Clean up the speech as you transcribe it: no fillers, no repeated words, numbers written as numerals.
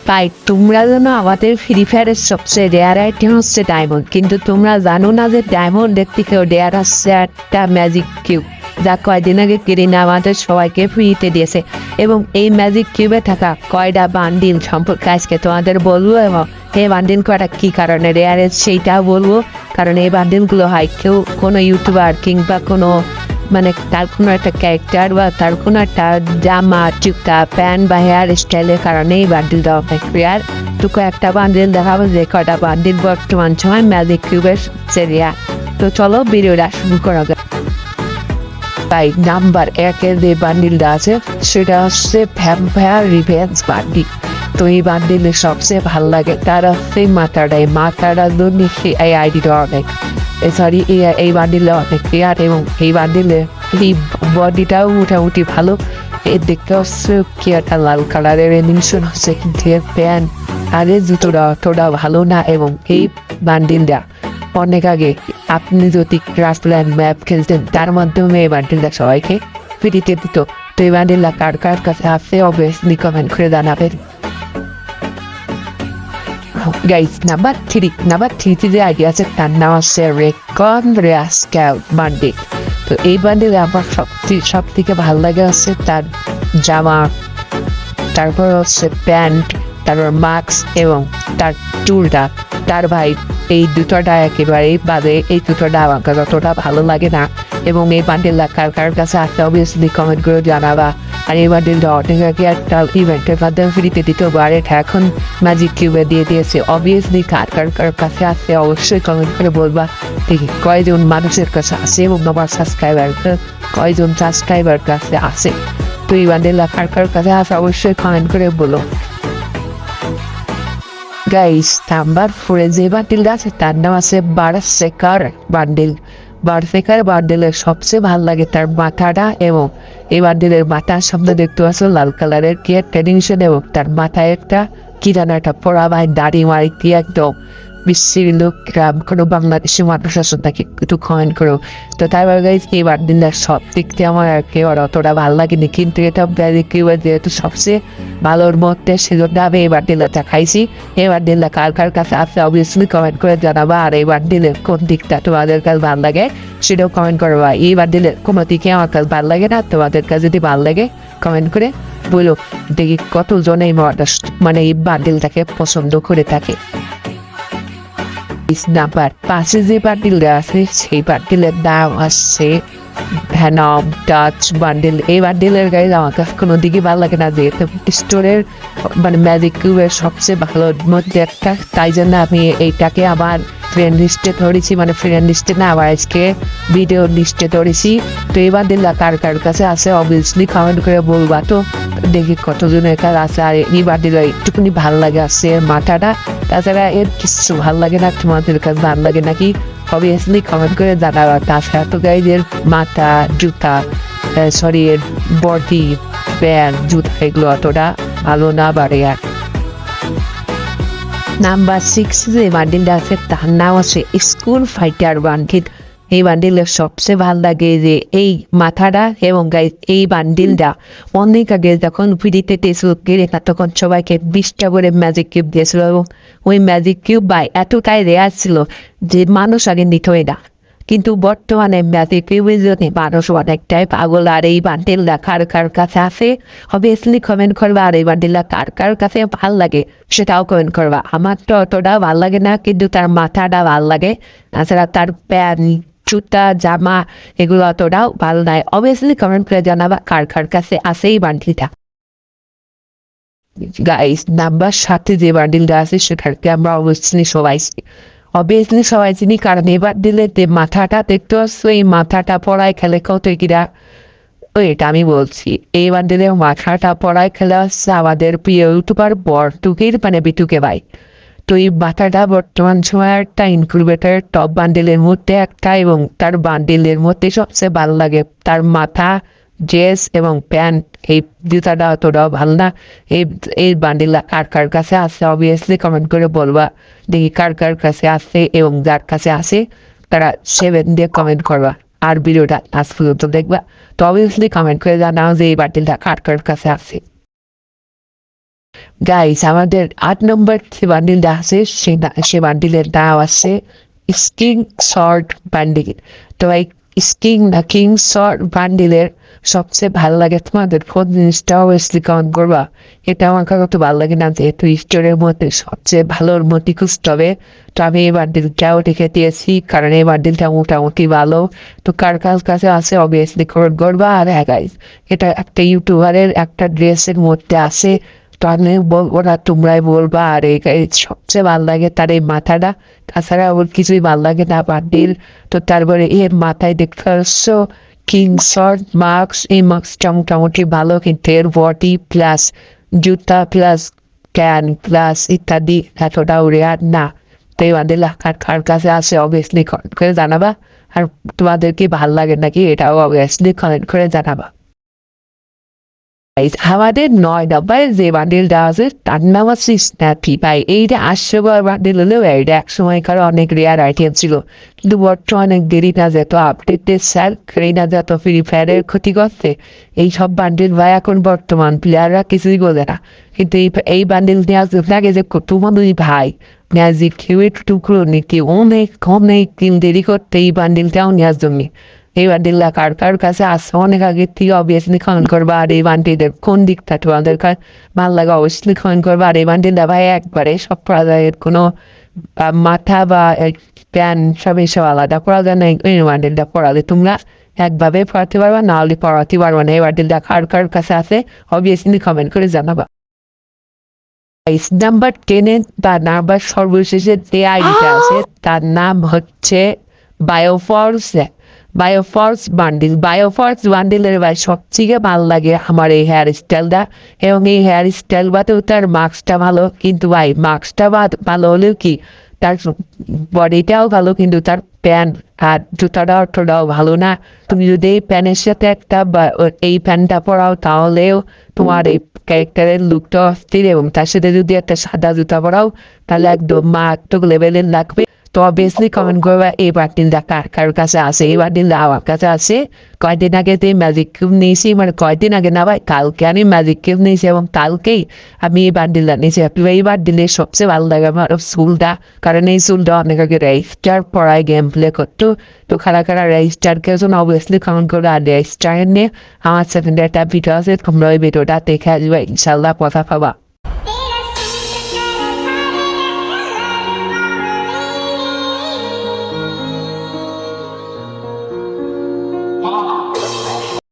ভাই তোমরা জানো আমাদের ফ্রি ফায়ারের সবচেয়ে রেয়ার আইটেম হচ্ছে ডায়মন্ড, কিন্তু তোমরা জানো না যে ডায়মন্ডের থেকেও রেয়ার হচ্ছে একটা ম্যাজিক কিউব, যা কয়দিন আগে কিরিনা আমাদের সবাইকে ফ্রিতে দিয়েছে। এবং এই ম্যাজিক কিউবে থাকা কয়টা বান্ডিল সম্পর্কে আজকে তোমাদের বলবো, এবং এই বান্ডিল কয়টা কী কারণে রেয়ারের সেইটাও বলবো। কারণ এই বান্ডিলগুলো হয় কেউ কোনো ইউটিউবার কিংবা কোনো মানে তার কোনো একটা ক্যারেক্টার বা তার কোনো একটা জামা জুতা প্যান্ট বা হেয়ার স্টাইলের কারণে এই বান্ডিল দেওয়া হয় রেয়ার। তো কয়েকটা বান্ডিল দেখাবো যে কয়টা বান্ডিল বর্তমান সময় ম্যাজিক কিউবের রেয়ার। তো চলো ভিডিওটা শুরু করা যাক। তাই নাম্বার 1-এর যে বান্ডিলটা আছে সেটা হচ্ছে ভ্যাম্পায়ার রিভেঞ্জ বান্ডিল। তো এই বান্ডিলের সবচেয়ে ভালো লাগে তার হচ্ছে মাথাটা জন্য এই আইডিটা অনেক সরি এই বান্ডিলে অনেক রেয়ার, এবং এই বান্ডিলে এই বডিটাও মোটামুটি ভালো। এর দেখতে হচ্ছে কি একটা লাল কালারের এনিমেশন হচ্ছে, কিন্তু এর প্যান্ট আর এর জুতোটা অতটা ভালো না। এবং এই বান্ডিলটা অনেক আগে আপনি যদি ক্রাফল্যান্ড ম্যাপ খেলতেন তার মাধ্যমে এই বান্ডিলটা সবাইকে ফ্রিতে দিত। তো এই বান্ডিলটা কার কার কাছে আছে অবভিয়াসলি কমেন্ট করে জানাবেন। গাইস নাম্বার 3 যে আইডিয়া আছে তার নাম হচ্ছে রেকন রেয়ার স্কাউট বান্ডিল। তো এই বান্ডিলে আমার সব থেকে ভালো লাগে হচ্ছে তার জামা, তারপর হচ্ছে প্যান্ট, তারপর মাস্ক এবং তার টুলটা। তার ভাই এই দুটোটা একেবারেই বাদে, এই দুটোটা আমাকে যতটা ভালো লাগে না। এবং এই বান্ডিলটা কার কার কাছে আসতে অবভিয়াসলি কমেন্ট করে জানাবা। আর এই বান্ডিলটা অনেক আগে একটা ইভেন্টের মাধ্যমে ফ্রিতে দিতে পারে, এটা এখন ম্যাজিক কিউবে দিয়ে দিয়েছে। অবভিয়াসলি কার কার কার কাছে আসতে অবশ্যই কমেন্ট করে বলবা। ঠিক কয়জন মানুষের কাছে আসে এবং আমার কয়জন সাবস্ক্রাইবার কাছে আসে। তো এই বান্ডিলটা কার কার কাছে আসে অবশ্যই কমেন্ট করে বলো। গাইস নাম্বার 4-এ যে বান্ডিলটা আছে তার নাম আছে বারসেকার বান্ডিল। বারসেকার বান্ডিলের সবচেয়ে ভালো লাগে তার মাথাটা, এবং এই বান্ডিলের মাথার সামনে দেখতে পাচ্ছ লাল কালারের কি একটা টেনশন, এবং তার মাথায় একটা কি যেন একটা পড়া ভাই দাড়ি মারি কি একদম বিশ্বের লোক কোনো বাংলাদেশি মানুষ আসো তাকে একটু কমেন্ট করো। তো তারপর গাইস এই বান্ডিলটার সব দিক থেকে আমার একেবারে অতটা ভালো লাগেনি, কিন্তু এটা যেহেতু সবচেয়ে ভালোর মধ্যে সেজন্য আমি এই বান্ডিলটা খাইছি। এই বান্ডিলটা কার কার কাছে আছে অবভিয়াসলি কমেন্ট করে জানাবা। আর এই বান্ডিলের কোন দিকটা তোমাদের কাছে ভালো লাগে সেটাও কমেন্ট করবা। এই বান্ডিলের কোনো দিকে আমার কাছে ভালো লাগে না, তোমাদের কাছে যদি ভালো লাগে কমেন্ট করে বলো। দেখি কতজন এই মানে এই বান্ডিলটাকে পছন্দ করে থাকে। নাম্বার 5-এ যে বান্ডিলটা আছে সেই বান্ডিলের নাম আসছে ভ্যানম টাচ বান্ডিল। এই বান্ডিলের গাইজ আমার কাছে কোনো দিকে ভালো লাগে না, যেহেতু স্টোরের মানে ম্যাজিক কিউবের সবচেয়ে ভালোর মধ্যে একটা, তাই জন্য আমি এইটাকে আমার ফ্রেন্ড লিস্টে ধরেছি, মানে ফ্রেন্ড লিস্টে না আবার আজকে ভিডিও লিস্টে ধরেছি। তো এই বান্ডিলটা কার কার কাছে আছে অবভিয়াসলি কমেন্ট করে বলবা। তো দেখি কতজনের কাছে আছে। আর এই বান্ডিলটা একটুখানি ভালো লাগে আসছে এর মাথাটা, তাছাড়া এর কিছু ভালো লাগে না। তোমাদের কাছে ভালো লাগে নাকি অবভিয়াসলি কমেন্ট করে জানাবা। তাছাড়া তো গাইজের মাথা জুতা সরি এর বডি প্যান্ট জুতা এগুলো অতটা ভালো না বাড়ে। আর নাম্বার 6 যে বান্ডিলটা আছে তার নাম আছে স্কুল ফাইটার বান্ডিল। এই বান্ডিলের সবচেয়ে ভালো লাগে যে এই মাথাটা, এবং গাইজ এই বান্ডিলটা অনেক আগে যখন ফ্রিতে টেসুকে তখন সবাইকে 20টা করে ম্যাজিক কিউব দিয়েছিল, এবং ওই ম্যাজিক কিউব বাই এতটাই রেয়ার ছিল যে মানুষ আগে নিতই না। কিন্তু বর্তমানে ম্যাজিক কিউবের জন্য মানুষ অনেকটাই পাগল। আর এই বান্ডিলটা কার কার কাছে আছে অবভিয়াসলি কমেন্ট করবা। আর এই বান্ডিলটা কার কার কাছে ভালো লাগে সেটাও কমেন্ট করবা। আমার তো অতটা ভালো লাগে না, কিন্তু তার মাথাটা ভালো লাগে। তাছাড়া তার প্যান্ট জুতা জামা এগুলো অতটাও ভালো নয়। অবভিয়াসলি কমেন্ট করে জানাবা কার কার কাছে আছে এই বান্ডিলটা। গাইস নাম্বার 7-এ যে বান্ডিলটা আছে সেটাকে আমরা অবভিয়াসলি সবাই চিনি, কারণ এই বান্ডিলের যে মাথাটা দেখতে পাচ্ছ এই মাথাটা পড়ায় খেলে কত কিরা এটা আমি বলছি। এই বান্ডিলের মাথাটা পড়ায় খেলা হচ্ছে আমাদের প্রিয় ইউটিউবার বরটুকির মানে বিটুকে ভাই। তো এই মাথাটা বর্তমান সময়ে একটা ইনকিউবেটর টপ বান্ডিলের মধ্যে একটা, এবং তার বান্ডিলের মধ্যে সবচেয়ে ভালো লাগে তার মাথা ড্রেস এবং প্যান্ট। এই জুতাটা অতটাও ভালো না। এই বান্ডিলটা কার কার কাছে আছে অবভিয়াসলি কমেন্ট করে বলবা। দেখি কার কার কাছে আছে, এবং যার কাছে আছে তারা 7 দিয়ে কমেন্ট করবা। আর ভিডিওটা আজ পর্যন্ত দেখবা। তো অবভিয়াসলি কমেন্ট করে জানাও যে এই বান্ডিলটা কার কার কাছে আছে। গাইস আমাদের 8 নম্বর যে বান্ডিলটা আছে সে বান্ডিলের নাম আছে স্কিং শর্ট বান্ডিল। তো এই স্কিং না কিং শর্ট বান্ডিলের সবচেয়ে ভালো লাগে তোমাদের কোন জিনিসটা অবশ্যই কমেন্ট করবা। এটা আমার কত ভালো লাগে না, যেহেতু স্টোরের মধ্যে সবচেয়ে ভালোর মধ্যে খুঁজতে হবে। তো আমি এই বান্ডিলটাও রেখে দিয়েছি কারণ এই বান্ডিলটা মোটামুটি ভালো। তো কার কাছে আছে অবভিয়াসলি কমেন্ট করবা। আর হ্যাঁ গাইস, এটা একটা ইউটিউবারের একটা ড্রেসের মধ্যে আছে। তো আমি বলবো না, তোমরাই বলবা। আর এই সবচেয়ে ভালো লাগে তার এই মাথাটা, তাছাড়া ওর কিছুই ভালো লাগে না বান্ডিল। তো তারপরে এর মাথায় দেখতে পাচ্ছ কিং শর্ট মাস্ক, এই মাস্কটা মোটামুটি ভালো, কিন্তু এর বডি প্লাস জুতা প্লাস ক্যান প্লাস ইত্যাদি এতটাও রেয়ার না। তো এই বান্ডিল কার কাছে আছে অবভিয়াসলি কমেন্ট করে জানাবা। আর তোমাদের কি ভালো লাগে নাকি এটাও অবভিয়াসলি কমেন্ট করে জানাবা। আমাদের 9 নম্বরে যে বান্ডিলটা আছে তার নাম হচ্ছে স্ন্যাপি। ভাই এইটা 800 বান্ডিল হলেও এটা এক সময়কার অনেক রেয়ার আইটেম ছিল, কিন্তু বর্তমানে গেরিনা যত আপডেটেড স্যার গেরিনা যত ফ্রি ফায়ারের ক্ষতি করছে এইসব বান্ডিল ভাই এখন বর্তমান প্লেয়াররা কিছুই বোঝে না। কিন্তু এই বান্ডিল নেওয়ার লাগে যে তোমাদের ভাই ম্যাজিক কিউয়েট টুকরো নিতে অনেক অনেক দিন দেরি করতে এই বান্ডিলটাও নেওয়ার জন্য। এই বান্ডিলটা কার কাছে আসছে অনেক আগে থেকে অবভিয়াসলি কমেন্ট করবা। আর এই বান্ডিলের কোন দিকটা তোমাদের ভালো লাগে অবশ্যই কমেন্ট করবা। আর এই বান্ডিলটা ভাই একবারে সব পড়া যায়, এর কোনো মাথা বা প্যান্ট সব এসব আলাদা পড়া যায় না। এই বান্ডিলটা পড়ালে তোমরা একভাবে পড়াতে পারবা, না হলে পড়াতে পারবা না। এই বান্ডিলটা কার কাছে আছে অবভিয়াসলি কমেন্ট করে জানাবা। নাম্বার 10 বা নাম্বার সর্বশেষে যে আইডিটা আছে তার নাম হচ্ছে বায়োফর্স। বায়োফর্স বান্ডিল, বায়োফর্স বান্ডিলের ভাই সবচেয়ে ভালো লাগে আমার এই হেয়ার স্টাইলটা। এবং এই হেয়ার স্টাইল বাদেও তার মাস্কটা ভালো, কিন্তু ভাই মাস্কটা ভালো হলেও কি তার বডিটাও ভালো, কিন্তু তার প্যান্ট আর জুতাটাও ভালো না। তুমি যদি এই প্যান্টের সাথে একটা এই প্যান্টটা পরাও তাহলেও তোমার এই ক্যারেক্টারের লুকটা অস্থির, এবং তার সাথে যদি একটা সাদা জুতা পরাও তাহলে একদম মারাত্মক লেভেলের লাগবে। তো অবভিয়াসলি কমেন্ট করবা এই বান্ডিলটা কার কাছে আছে। এই বান্ডিলটা আমার কাছে আছে। কয়দিন আগে তো ম্যাজিক কিউব নিয়েছি, মানে কয়দিন আগে না ভাই কালকে আমি ম্যাজিক কিউব নিয়েছি, এবং কালকেই আমি এই বান্ডিলটা নিয়েছি। এই বান্ডিলের সবচেয়ে ভালো লাগে আমার চুলটা, কারণ এই চুলটা অনেক আগে রেজিস্টার পড়ায় গেম প্লে করতো। তো কারা রেজিস্টার কেউ অবভিয়াসলি কমেন্ট করবে। আর রেজিস্টার নিয়ে আমার সাথে একটা ভিডিও আছে, তোমরা ওই ভিডিওটা দেখে আসবে, ইনশাল্লাহ কথা পাবা।